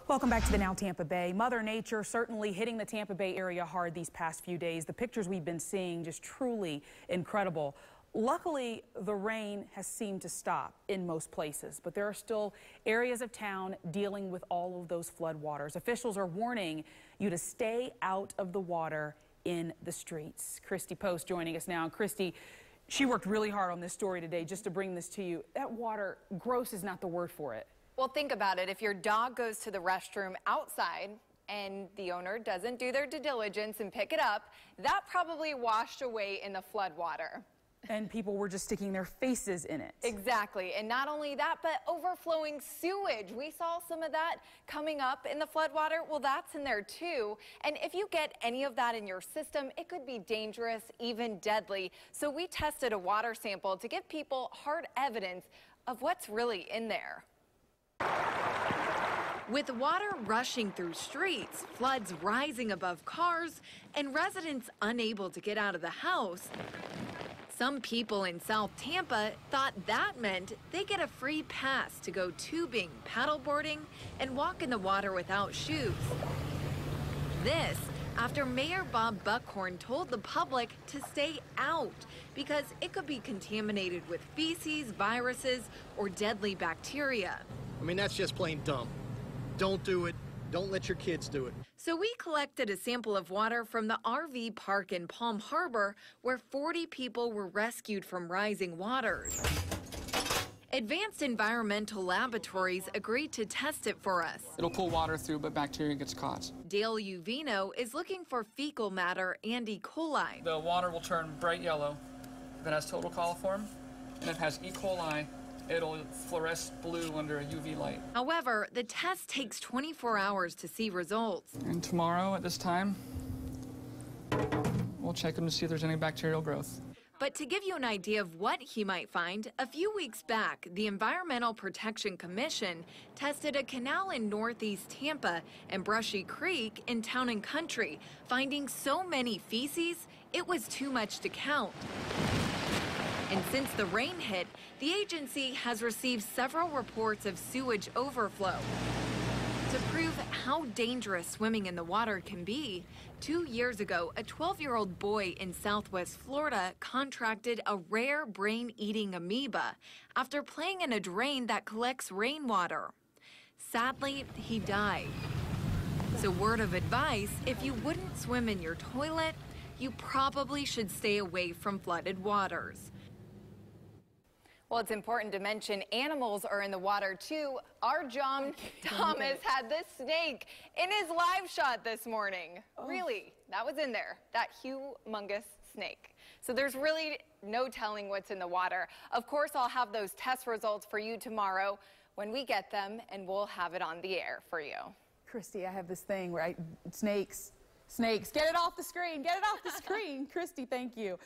Welcome back to the Now Tampa Bay. Mother Nature certainly hitting the Tampa Bay area hard these past few days. The pictures we've been seeing just truly incredible. Luckily, the rain has seemed to stop in most places, but there are still areas of town dealing with all of those floodwaters. Officials are warning you to stay out of the water in the streets. Christy Post joining us now. Christy, she worked really hard on this story today just to bring this to you. That water, gross is not the word for it. Well, think about it. If your dog goes to the restroom outside and the owner doesn't do their due diligence and pick it up, that probably washed away in the floodwater. And people were just sticking their faces in it. Exactly. And not only that, but overflowing sewage. We saw some of that coming up in the floodwater. Well, that's in there too. And if you get any of that in your system, it could be dangerous, even deadly. So we tested a water sample to give people hard evidence of what's really in there. With water rushing through streets, floods rising above cars, and residents unable to get out of the house, some people in South Tampa thought that meant they get a free pass to go tubing, paddleboarding, and walk in the water without shoes. This after Mayor Bob Buckhorn told the public to stay out because it could be contaminated with feces, viruses, or deadly bacteria. I mean, that's just plain dumb. Don't do it. Don't let your kids do it. So we collected a sample of water from the RV park in Palm Harbor, where 40 people were rescued from rising waters. Advanced Environmental Laboratories agreed to test it for us. It'll pull water through, but bacteria gets caught. Dale Uvino is looking for fecal matter and E. coli. The water will turn bright yellow, then has total coliform, and if it has E. coli, it'll fluoresce blue under a UV light. However, the test takes 24 hours to see results. And tomorrow at this time, we'll check them to see if there's any bacterial growth. But to give you an idea of what he might find, a few weeks back, the Environmental Protection Commission tested a canal in northeast Tampa and Brushy Creek in Town and Country, finding so many feces, it was too much to count. And since the rain hit, the agency has received several reports of sewage overflow. To prove how dangerous swimming in the water can be, 2 years ago, a 12-year-old boy in southwest Florida contracted a rare brain-eating amoeba after playing in a drain that collects rainwater. Sadly, he died. So word of advice, if you wouldn't swim in your toilet, you probably should stay away from flooded waters. Well, it's important to mention animals are in the water, too. Our John Thomas had this snake in his live shot this morning. Oh. Really, that was in there, that humongous snake. So there's really no telling what's in the water. Of course, I'll have those test results for you tomorrow when we get them, and we'll have it on the air for you. Christy, I have this thing where snakes, get it off the screen, get it off the screen. Christy, thank you.